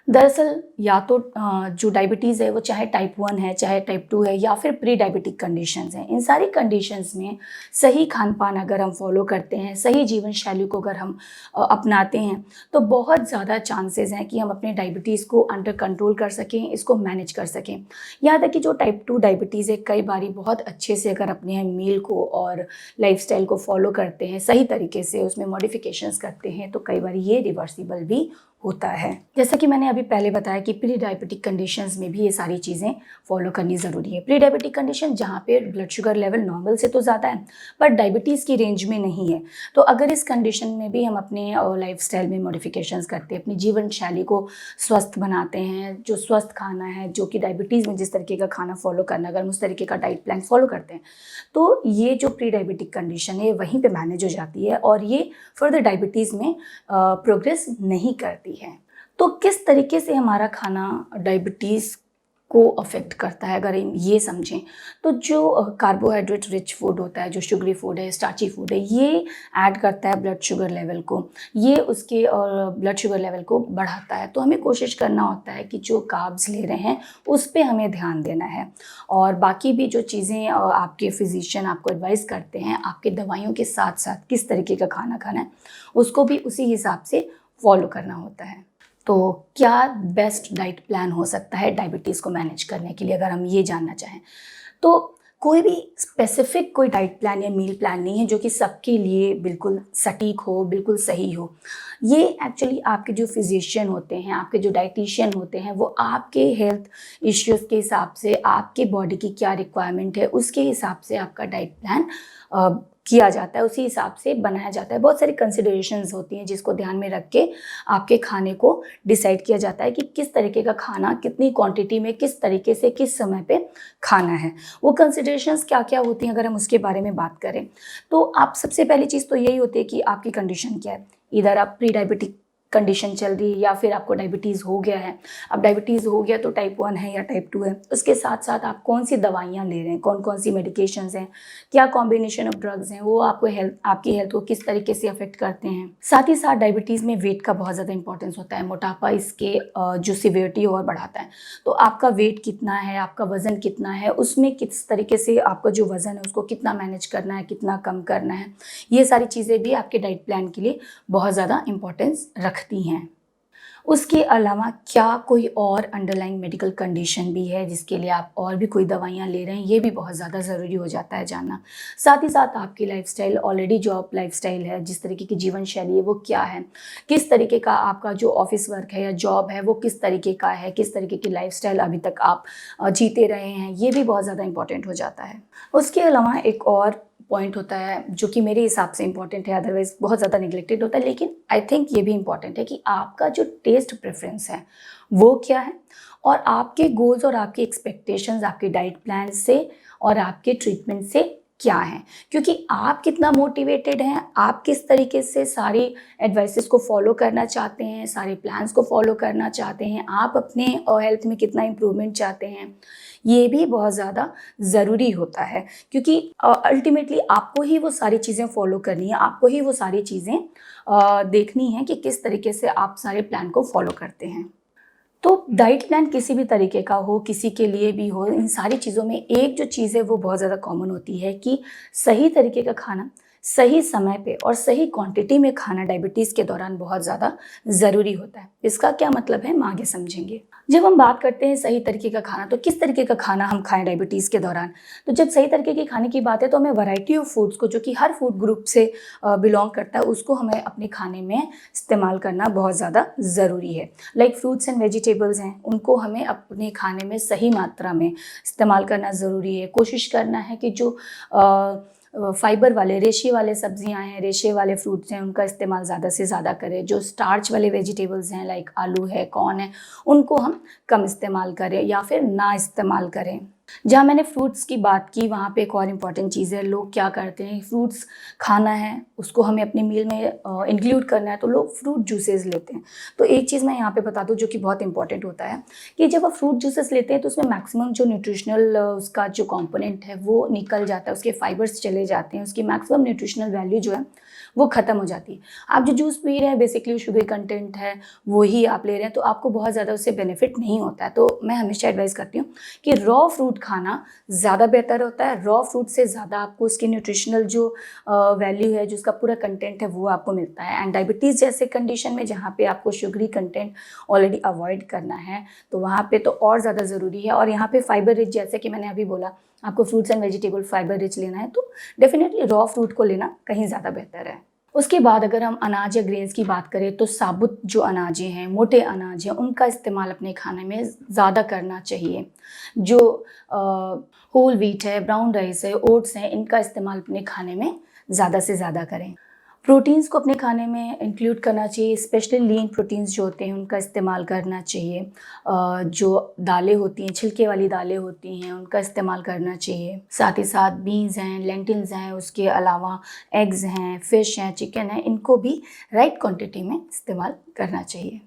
दरअसल या तो जो डायबिटीज़ है वो चाहे टाइप 1 है, चाहे टाइप 2 है या फिर प्री डायबिटिक कंडीशंस हैं। इन सारी कंडीशंस में सही खान-पान अगर हम फ़ॉलो करते हैं, सही जीवन शैली को अगर हम अपनाते हैं, तो बहुत ज़्यादा चांसेज़ हैं कि हम अपने डायबिटीज़ को अंडर कंट्रोल कर सकें, इसको मैनेज कर सकें। यहाँ तक कि जो टाइप 2 डायबिटीज़ है, कई बारी बहुत अच्छे से अगर अपने मील को और लाइफ़स्टाइल को फ़ॉलो करते हैं, सही तरीके से उसमें मॉडिफ़िकेशंस करते हैं, तो कई बार ये रिवर्सिबल भी होता है। जैसा कि मैंने अभी पहले बताया कि प्री डायबिटिक कंडीशंस में भी ये सारी चीज़ें फॉलो करनी ज़रूरी है। प्री डायबिटिक कंडीशन जहाँ पे ब्लड शुगर लेवल नॉर्मल से तो ज़्यादा है, पर डायबिटीज़ की रेंज में नहीं है। तो अगर इस कंडीशन में भी हम अपने लाइफस्टाइल में मॉडिफिकेशंस करते हैं, अपनी जीवन शैली को स्वस्थ बनाते हैं, जो स्वस्थ खाना है, जो कि डायबिटीज़ में जिस तरीके का खाना फॉलो करना, अगर हम उस तरीके का डाइट प्लान फॉलो करते हैं, तो ये जो प्री डायबिटिक कंडीशन है वहीं पे मैनेज हो जाती है और ये फर्दर डायबिटीज़ में प्रोग्रेस नहीं करती है। तो किस तरीके से हमारा खाना डायबिटीज़ को अफेक्ट करता है अगर हम ये समझें, तो जो कार्बोहाइड्रेट रिच फूड होता है, जो शुगरी फूड है, स्टार्ची फूड है, ये ऐड करता है ब्लड शुगर लेवल को, ये उसके ब्लड शुगर लेवल को बढ़ाता है। तो हमें कोशिश करना होता है कि जो कार्ब्स ले रहे हैं उस पे हमें ध्यान देना है और बाकी भी जो चीज़ें आपके फिजिशियन आपको एडवाइस करते हैं, आपके दवाइयों के साथ साथ किस तरीके का खाना खाना है, उसको भी उसी हिसाब से फॉलो करना होता है। तो क्या बेस्ट डाइट प्लान हो सकता है डायबिटीज़ को मैनेज करने के लिए, अगर हम ये जानना चाहें, तो कोई भी स्पेसिफिक कोई डाइट प्लान या मील प्लान नहीं है जो कि सबके लिए बिल्कुल सटीक हो, बिल्कुल सही हो। ये एक्चुअली आपके जो फिजिशियन होते हैं, आपके जो डाइटिशियन होते हैं, वो आपके हेल्थ इश्यूज़ के हिसाब से, आपके बॉडी की क्या रिक्वायरमेंट है, उसके हिसाब से आपका डाइट प्लान किया जाता है, उसी हिसाब से बनाया जाता है। बहुत सारी कंसिडरेशंस होती हैं जिसको ध्यान में रख के आपके खाने को डिसाइड किया जाता है कि किस तरीके का खाना, कितनी क्वांटिटी में, किस तरीके से, किस समय पे खाना है। वो कंसिडरेशंस क्या-क्या होती हैं अगर हम उसके बारे में बात करें, तो आप सबसे पहली चीज़ तो यही होती है कि आपकी कंडीशन क्या है। इधर आप प्री डायबिटिक कंडीशन चल रही है या फिर आपको डायबिटीज़ हो गया है। अब डायबिटीज़ हो गया तो टाइप 1 है या टाइप 2 है। उसके साथ-साथ आप कौन-सी दवाइयाँ ले रहे हैं, कौन-कौन सी मेडिकेशंस हैं, क्या कॉम्बिनेशन ऑफ ड्रग्स हैं, वो आपकी हेल्थ को किस तरीके से अफेक्ट करते हैं। साथ ही साथ डायबिटीज़ में वेट का बहुत ज़्यादा इंपॉर्टेंस होता है। मोटापा इसके जो सिवियरिटी और बढ़ाता है। तो आपका वेट कितना है, आपका वज़न कितना है, उसमें किस तरीके से आपका जो वज़न है उसको कितना मैनेज करना है, कितना कम करना है, ये सारी चीज़ें भी आपके डाइट प्लान के लिए बहुत ज़्यादा इंपॉर्टेंस रखती हैं। उसके अलावा क्या कोई और अंडरलाइंग मेडिकल कंडीशन भी है जिसके लिए आप और भी कोई दवाइयाँ ले रहे हैं, ये भी बहुत ज़्यादा ज़रूरी हो जाता है जानना। साथ ही साथ आपकी लाइफ़स्टाइल, ऑलरेडी जो आप लाइफ़स्टाइल है, जिस तरीके की जीवन शैली है वो क्या है? किस तरीके का आपका जो ऑफ़िस वर्क है या जॉब है वो किस तरीके का है? किस तरीके की लाइफ़स्टाइल अभी तक आप जीते रहे हैं? ये भी बहुत ज़्यादा इम्पॉर्टेंट हो जाता है। उसके अलावा एक और पॉइंट होता है जो कि मेरे हिसाब से इम्पॉर्टेंट है, अदरवाइज़ बहुत ज़्यादा नेग्लेक्टेड होता है, लेकिन आई थिंक ये भी इम्पॉर्टेंट है कि आपका जो टेस्ट प्रेफ़रेंस है वो क्या है और आपके गोल्स और आपकी एक्सपेक्टेशंस आपके डाइट प्लान से और आपके ट्रीटमेंट से क्या हैं। क्योंकि आप कितना मोटिवेटेड हैं, आप किस तरीके से सारी एडवाइसेस को फॉलो करना चाहते हैं, सारे प्लान्स को फॉलो करना चाहते हैं, आप अपने हेल्थ में कितना इम्प्रूवमेंट चाहते हैं, ये भी बहुत ज़्यादा ज़रूरी होता है। क्योंकि अल्टीमेटली आपको ही वो सारी चीज़ें फॉलो करनी है, आपको ही वो सारी चीज़ें देखनी है कि किस तरीके से आप सारे प्लान को फॉलो करते हैं। तो डाइट प्लान किसी भी तरीके का हो, किसी के लिए भी हो, इन सारी चीज़ों में एक जो चीज़ है वो बहुत ज़्यादा कॉमन होती है कि सही तरीके का खाना, सही समय पे और सही क्वांटिटी में खाना डायबिटीज़ के दौरान बहुत ज़्यादा ज़रूरी होता है। इसका क्या मतलब है, हम आगे समझेंगे। जब हम बात करते हैं सही तरीके का खाना, तो किस तरीके का खाना हम खाएँ डायबिटीज़ के दौरान? तो जब सही तरीके के खाने की बात है तो हमें वैरायटी ऑफ फूड्स को, जो कि हर फूड ग्रुप से बिलॉन्ग करता है, उसको हमें अपने खाने में इस्तेमाल करना बहुत ज़्यादा ज़रूरी है। लाइक फ्रूट्स एंड वेजिटेबल्स हैं, उनको हमें अपने खाने में सही मात्रा में इस्तेमाल करना ज़रूरी है। कोशिश करना है कि जो फाइबर वाले, रेशे वाले सब्जियां हैं, रेशे वाले फ्रूट्स हैं, उनका इस्तेमाल ज़्यादा से ज़्यादा करें। जो स्टार्च वाले वेजिटेबल्स हैं लाइक आलू है, कॉर्न है, उनको हम कम इस्तेमाल करें या फिर ना इस्तेमाल करें। जहाँ मैंने फ्रूट्स की बात की, वहाँ पे एक और इम्पॉर्टेंट चीज़ है, लोग क्या करते हैं, फ्रूट्स खाना है, उसको हमें अपनी मील में इंक्लूड करना है, तो लोग फ्रूट जूसेस लेते हैं। तो एक चीज़ मैं यहाँ पे बता दूँ जो कि बहुत इंपॉर्टेंट होता है कि जब आप फ्रूट जूसेस लेते हैं तो उसमें मैक्सिमम जो न्यूट्रिशनल उसका जो कंपोनेंट है वो निकल जाता है, उसके फाइबर्स चले जाते हैं, उसकी मैक्सिमम न्यूट्रिशनल वैल्यू जो है वो ख़त्म हो जाती है। आप जो जूस पी रहे हैं बेसिकली शुगर कंटेंट है वो ही आप ले रहे हैं, तो आपको बहुत ज़्यादा उससे बेनिफिट नहीं होता है। तो मैं हमेशा एडवाइस करती हूँ कि रॉ फ्रूट खाना ज़्यादा बेहतर होता है। रॉ फ्रूट से ज़्यादा आपको उसकी न्यूट्रिशनल जो वैल्यू है, जो उसका पूरा कंटेंट है, वो आपको मिलता है। एंड डायबिटीज़ जैसे कंडीशन में जहाँ पे आपको शुगरी कंटेंट ऑलरेडी अवॉइड करना है, तो वहाँ पे तो और ज़्यादा ज़रूरी है। और यहाँ पे फाइबर रिच, जैसे कि मैंने अभी बोला, आपको fruits and vegetable fibre rich लेना है, तो डेफिनेटली रॉ फ्रूट को लेना कहीं ज़्यादा बेहतर है। उसके बाद अगर हम अनाज या ग्रेन्स की बात करें, तो साबुत जो अनाजें हैं, मोटे अनाज हैं, उनका इस्तेमाल अपने खाने में ज़्यादा करना चाहिए। जो होल व्हीट है, ब्राउन राइस है, ओट्स हैं, इनका इस्तेमाल अपने खाने में ज़्यादा से ज़्यादा करें। प्रोटीन्स को अपने खाने में इंक्लूड करना चाहिए, स्पेशली लीन प्रोटीन्स जो होते हैं उनका इस्तेमाल करना चाहिए। जो दालें होती हैं, छिलके वाली दालें होती हैं, उनका इस्तेमाल करना चाहिए। साथ ही साथ बीन्स हैं, लेंटिल्स हैं, उसके अलावा एग्स हैं, फ़िश हैं, चिकन है, इनको भी राइट क्वांटिटी में इस्तेमाल करना चाहिए।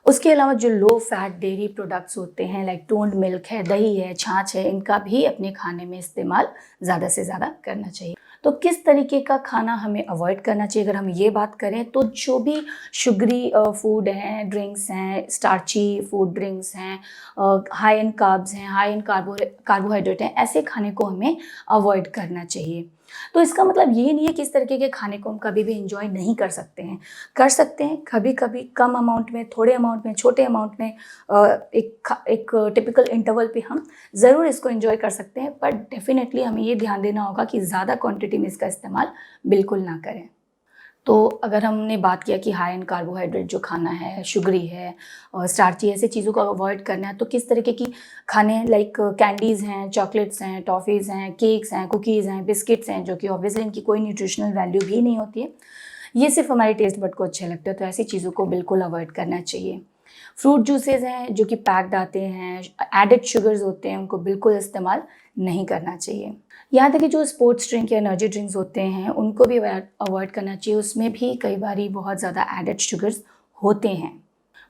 उसके अलावा जो लो फैट डेयरी प्रोडक्ट्स होते हैं, लाइक टोन्ड मिल्क है, दही है, छाछ है, इनका भी अपने खाने में इस्तेमाल ज़्यादा से ज़्यादा करना चाहिए। तो किस तरीके का खाना हमें अवॉइड करना चाहिए, अगर हम ये बात करें, तो जो भी शुगरी फूड हैं, ड्रिंक्स हैं, स्टार्ची फूड ड्रिंक्स हैं, हाई इन कार्ब्स हैं, हाई इन कार्बोहाइड्रेट हैं, ऐसे खाने को हमें अवॉइड करना चाहिए। तो इसका मतलब ये नहीं है कि इस तरीके के खाने को हम कभी भी इंजॉय नहीं कर सकते हैं। कर सकते हैं कभी कभी, कम अमाउंट में, थोड़े अमाउंट में, छोटे अमाउंट में, एक टिपिकल इंटरवल पे हम ज़रूर इसको एंजॉय कर सकते हैं। पर डेफिनेटली हमें ये ध्यान देना होगा कि ज़्यादा क्वांटिटी में इसका इस्तेमाल बिल्कुल ना करें। तो अगर हमने बात किया कि हाई इन कार्बोहाइड्रेट जो खाना है, शुगरी है और स्टार्ची, ऐसी चीज़ों को अवॉइड करना है, तो किस तरीके की खाने, लाइक कैंडीज़ हैं, चॉकलेट्स हैं, टॉफ़ीज़ हैं, केक्स हैं, कुकीज़ हैं, बिस्किट्स हैं, जो कि ऑब्वियसली इनकी कोई न्यूट्रिशनल वैल्यू भी नहीं होती है। ये सिर्फ हमारे टेस्ट बड को अच्छे लगते हैं, तो ऐसी चीज़ों को बिल्कुल अवॉइड करना चाहिए। फ्रूट जूसेस हैं जो कि पैक्ड आते हैं, एडेड शुगर्स होते हैं, उनको बिल्कुल इस्तेमाल नहीं करना चाहिए। यहाँ तक कि जो स्पोर्ट्स ड्रिंक या एनर्जी ड्रिंक्स होते हैं, उनको भी अवॉइड करना चाहिए। उसमें भी कई बारी बहुत ज़्यादा एडेड शुगर्स होते हैं।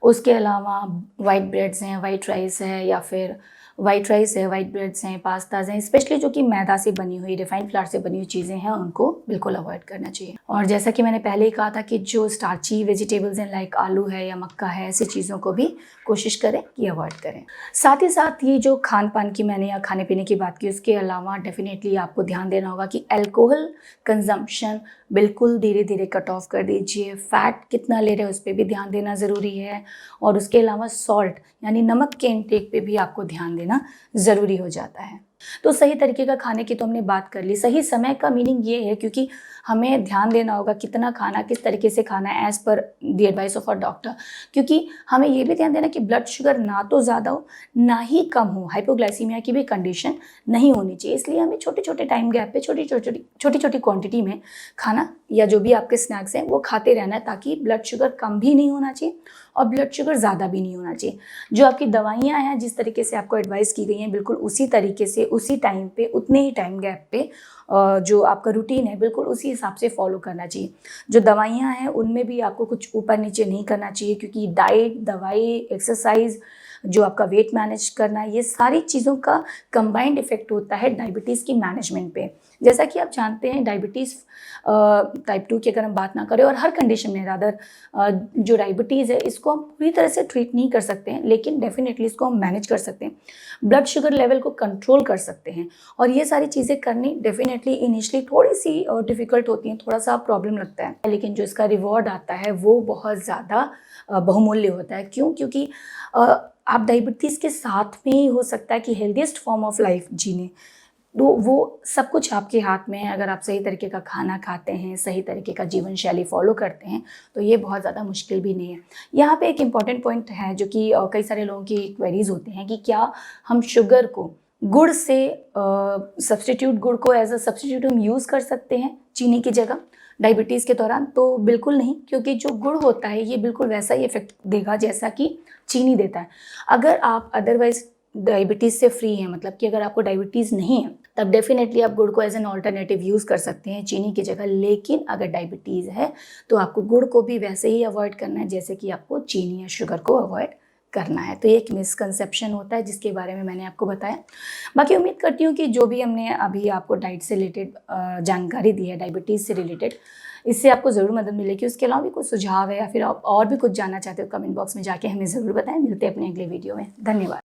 उसके अलावा वाइट ब्रेड्स हैं, वाइट राइस है, या फिर वाइट राइस है, वाइट ब्रेड्स हैं, पास्ताज़ हैं, स्पेशली जो कि मैदा से बनी हुई, रिफाइंड फ्लावर से बनी हुई चीज़ें हैं, उनको बिल्कुल अवॉइड करना चाहिए। और जैसा कि मैंने पहले ही कहा था कि जो स्टार्ची वेजिटेबल्स हैं, लाइक आलू है या मक्का है, ऐसी चीज़ों को भी कोशिश करें कि अवॉइड करें। साथ ही साथ ये जो खान पान की मैंने या खाने पीने की बात की, उसके अलावा डेफिनेटली आपको ध्यान देना होगा कि अल्कोहल कंजम्पशन बिल्कुल धीरे धीरे कट ऑफ कर दीजिए। फ़ैट कितना ले रहे हैं उस पर भी ध्यान देना ज़रूरी है। और उसके अलावा सॉल्ट यानी नमक के इंटेक पे भी आपको ध्यान देना ज़रूरी हो जाता है। तो सही तरीके का खाने की तो हमने बात कर ली। सही समय का मीनिंग ये है, क्योंकि हमें ध्यान देना होगा कितना खाना, किस तरीके से खाना है, as per the advice of a doctor. क्योंकि हमें ये भी ध्यान देना कि ब्लड शुगर ना तो ज़्यादा हो ना ही कम हो, हाइपोग्लाइसीमिया की भी कंडीशन नहीं होनी चाहिए। इसलिए हमें छोटे छोटे टाइम गैप पे छोटी छोटी क्वांटिटी में खाना या जो भी आपके स्नैक्स हैं वो खाते रहना है, ताकि ब्लड शुगर कम भी नहीं होना चाहिए और ब्लड शुगर ज़्यादा भी नहीं होना चाहिए। जो आपकी दवाइयाँ हैं, जिस तरीके से आपको एडवाइस की गई हैं, बिल्कुल उसी तरीके से, उसी टाइम पे, उतने ही टाइम गैप पे जो आपका रूटीन है, बिल्कुल उसी हिसाब से फॉलो करना चाहिए। जो दवाइयाँ हैं उनमें भी आपको कुछ ऊपर नीचे नहीं करना चाहिए, क्योंकि डाइट, दवाई, एक्सरसाइज, जो आपका वेट मैनेज करना, ये सारी चीज़ों का कंबाइंड इफेक्ट होता है डायबिटीज़ की मैनेजमेंट पे। जैसा कि आप जानते हैं, डायबिटीज़ टाइप 2 की अगर हम बात ना करें, और हर कंडीशन में रादर, जो डायबिटीज़ है इसको हम पूरी तरह से ट्रीट नहीं कर सकते हैं, लेकिन डेफिनेटली इसको हम मैनेज कर सकते हैं, ब्लड शुगर लेवल को कंट्रोल कर सकते हैं। और ये सारी चीज़ें करनी डेफिनेटली इनिशियली थोड़ी सी डिफ़िकल्ट होती हैं, थोड़ा सा प्रॉब्लम लगता है, लेकिन जो इसका रिवॉर्ड आता है वो बहुत ज़्यादा बहुमूल्य होता है। क्यों? क्योंकि आप डायबिटीज़ के साथ में ही हो सकता है कि हेल्दीएस्ट फॉर्म ऑफ लाइफ जीने, तो वो सब कुछ आपके हाथ में है। अगर आप सही तरीके का खाना खाते हैं, सही तरीके का जीवन शैली फॉलो करते हैं, तो ये बहुत ज़्यादा मुश्किल भी नहीं है। यहाँ पे एक इम्पॉर्टेंट पॉइंट है, जो कि कई सारे लोगों की क्वेरीज होते हैं कि क्या हम शुगर को गुड़ से सब्सटीट्यूट, गुड़ को एज अ सब्सटीट्यूट हम यूज़ कर सकते हैं चीनी की जगह डायबिटीज़ के दौरान? तो बिल्कुल नहीं, क्योंकि जो गुड़ होता है ये बिल्कुल वैसा ही इफेक्ट देगा जैसा कि चीनी देता है। अगर आप अदरवाइज डायबिटीज़ से फ्री हैं, मतलब कि अगर आपको डायबिटीज़ नहीं है, तब डेफिनेटली आप गुड़ को एज एन ऑल्टरनेटिव यूज़ कर सकते हैं चीनी की जगह। लेकिन अगर डायबिटीज़ है तो आपको गुड़ को भी वैसे ही अवॉइड करना है जैसे कि आपको चीनी या शुगर को अवॉइड करना है। तो ये एक मिसकंसेप्शन होता है जिसके बारे में मैंने आपको बताया। बाकी उम्मीद करती हूँ कि जो भी हमने अभी आपको डाइट से रिलेटेड जानकारी दी है, डायबिटीज़ से रिलेटेड, इससे आपको ज़रूर मदद मिलेगी। उसके अलावा भी कुछ सुझाव है या फिर आप और भी कुछ जानना चाहते हो, कमेंट बॉक्स में जाके हमें ज़रूर बताएं। मिलते हैं अपने अगले वीडियो में। धन्यवाद।